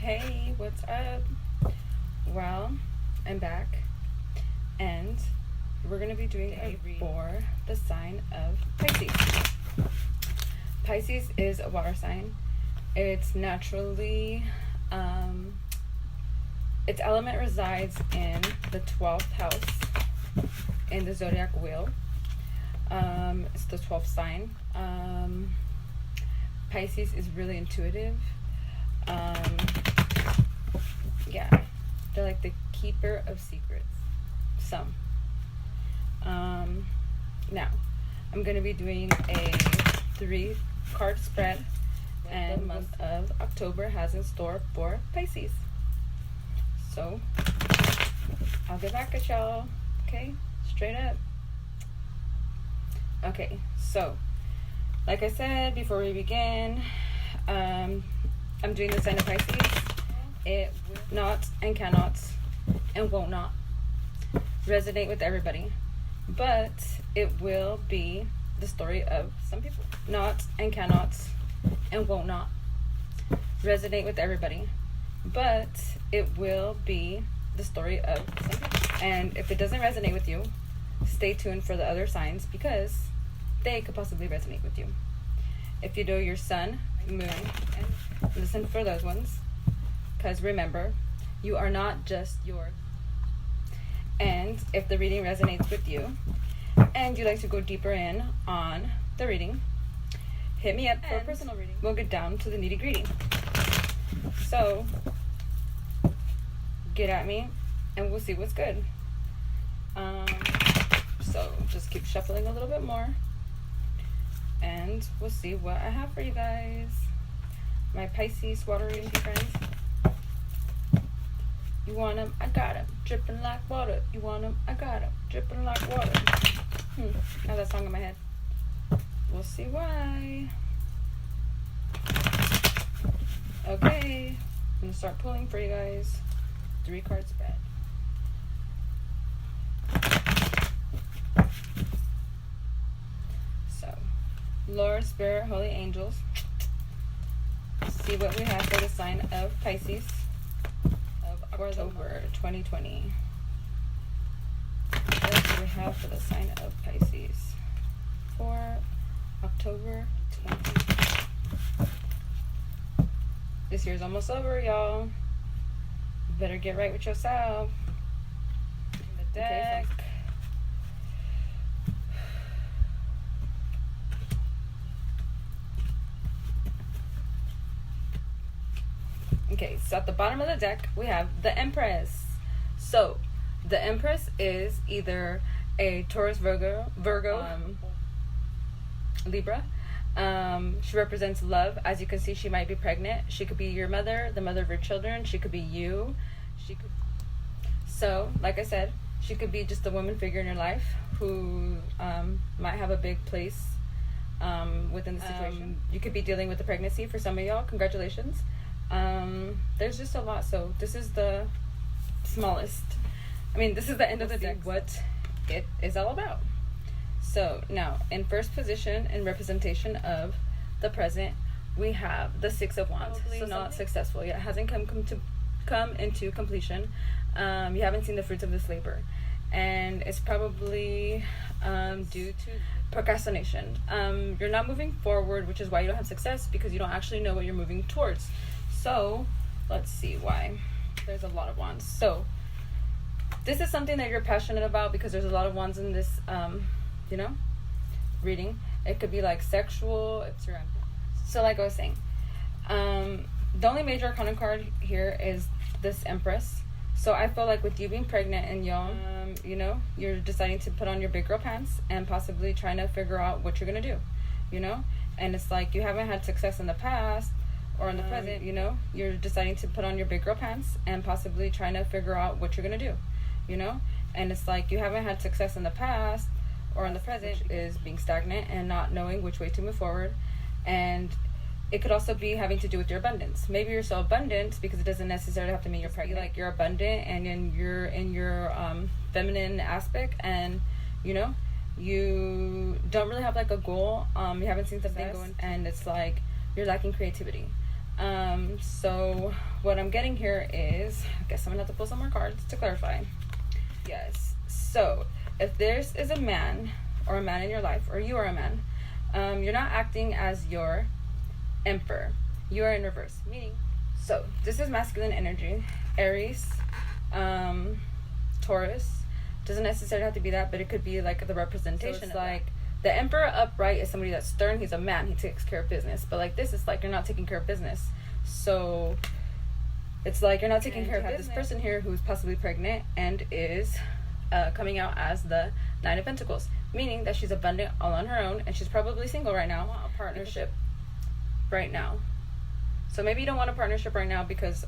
Hey, what's up? Well, I'm back, and we're going to be doing a read for the sign of Pisces. Pisces is a water sign. It's naturally, its element resides in the 12th house in the zodiac wheel. It's the 12th sign. Pisces is really intuitive. Yeah, they're like the keeper of secrets. Some. Now, I'm going to be doing a 3-card spread, and the month of October has in store for Pisces. So, I'll get back at y'all. Okay? Straight up. Okay, so, like I said before we begin, I'm doing the sign of Pisces. It will not and cannot and won't not resonate with everybody, but it will be the story of some people. Not and cannot and won't not resonate with everybody, but it will be the story of some people. And if it doesn't resonate with you, stay tuned for the other signs because they could possibly resonate with you. If you know your sun, moon, and listen for those ones. Because remember, you are not just yours. And if the reading resonates with you and you'd like to go deeper in on the reading, hit me up for a personal reading. We'll get down to the nitty-gritty. So, get at me and we'll see what's good. So, just keep shuffling a little bit more and we'll see what I have for you guys. My Pisces water reading friends. You want them? I got them. Dripping like water. You want them? I got them. Dripping like water. I have that song in my head. We'll see why. Okay. I'm going to start pulling for you guys. 3-card spread. So, Lord, Spirit, Holy Angels. See what we have for the sign of Pisces. October 2020. What do we have for the sign of Pisces for October 2020? This year's almost over, y'all. Better get right with yourself. The deck. Okay, so at the bottom of the deck, we have the Empress. So, the Empress is either a Taurus, Virgo, Libra. She represents love. As you can see, she might be pregnant. She could be your mother, the mother of your children. She could be you. So, like I said, she could be just a woman figure in your life who might have a big place within the situation. You could be dealing with a pregnancy for some of y'all. Congratulations. There's just a lot, so this is the smallest. This is the end of the deck, what it is all about. So now, in first position in representation of the present, we have the 6 of Wands. So not successful yet. It hasn't come into completion. You haven't seen the fruits of this labor, and it's probably due to procrastination. You're not moving forward, which is why you don't have success, because you don't actually know what you're moving towards. So, let's see why. There's a lot of wands. So, this is something that you're passionate about because there's a lot of wands in this, reading. It could be like sexual. So, like I was saying, the only major arcana card here is this Empress. So, I feel like with you being pregnant and young, you're deciding to put on your big girl pants and possibly trying to figure out what you're going to do, And it's like you haven't had success in the past. Or in the present, you're deciding to put on your big girl pants and possibly trying to figure out what you're going to do, And it's like you haven't had success in the past or in the present is being stagnant and not knowing which way to move forward. And it could also be having to do with your abundance. Maybe you're so abundant because it doesn't necessarily have to mean you're pregnant. Like you're abundant and you're in your feminine aspect and, you don't really have like a goal. You haven't seen something going and it's like you're lacking creativity. So what I'm getting here is, I guess I'm gonna have to pull some more cards to clarify. Yes. So if this is a man or a man in your life, or you are a man, you're not acting as your emperor. You are in reverse. Meaning, so this is masculine energy. Aries, Taurus. Doesn't necessarily have to be that, but it could be like the representation. So like the emperor upright is somebody that's stern. He's a man. He takes care of business. But like this is like you're not taking care of business. So it's like you're not taking care of business. This person here who's possibly pregnant and is coming out as the Nine of Pentacles, meaning that she's abundant all on her own, and she's probably single right now. A partnership right now. So maybe you don't want a partnership right now because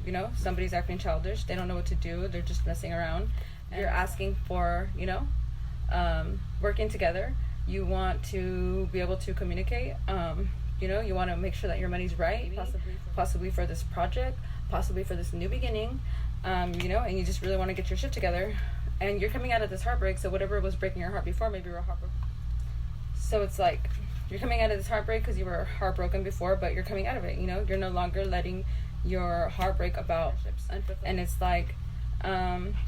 you know, somebody's acting childish. They don't know what to do. They're just messing around. You're asking for, you know, working together. You want to be able to communicate. You know, you want to make sure that your money's right, possibly for this project, possibly for this new beginning. You know, and you just really want to get your shit together. And you're coming out of this heartbreak, so whatever was breaking your heart before, maybe you were heartbroken. So it's like you're coming out of this heartbreak because you were heartbroken before, but you're coming out of it. You know, you're no longer letting your heartbreak about, and it's like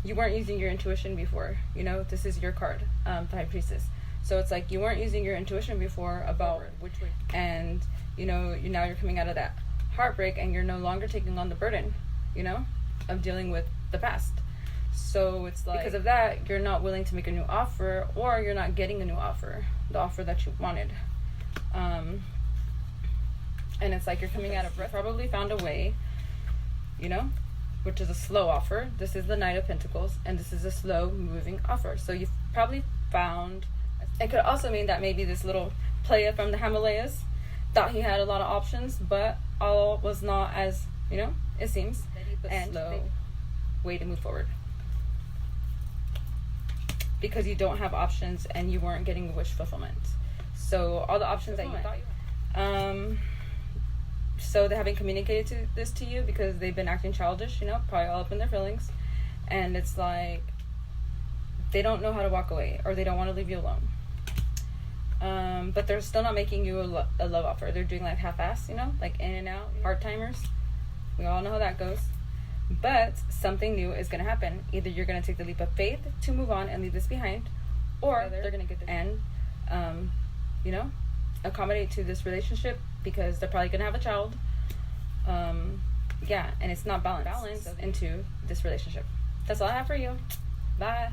you weren't using your intuition before. You know, this is your card, the High Priestess. So it's like you weren't using your intuition before about which way, and you know, now you're coming out of that heartbreak, and you're no longer taking on the burden, you know, of dealing with the past. So it's like because of that, you're not willing to make a new offer, or you're not getting a new offer, the offer that you wanted. And it's like you're coming out of probably found a way, you know, which is a slow offer. This is the Knight of Pentacles, and this is a slow moving offer. So you've probably found, it could also mean that maybe this little playa from the Himalayas thought he had a lot of options, but all was not as, you know, it seems, and slow way to move forward. Because you don't have options and you weren't getting wish fulfillment. So all the options that you thought you had. So they haven't communicated this to you because they've been acting childish, you know, probably all up in their feelings. And it's like they don't know how to walk away, or they don't want to leave you alone. But they're still not making you a love offer. They're doing like half-ass, you know, like in and out, part-timers. We all know how that goes. But something new is going to happen. Either you're going to take the leap of faith to move on and leave this behind, or they're going to get this and, you know, accommodate to this relationship because they're probably going to have a child. Yeah, and it's not balanced into this relationship. That's all I have for you. Bye.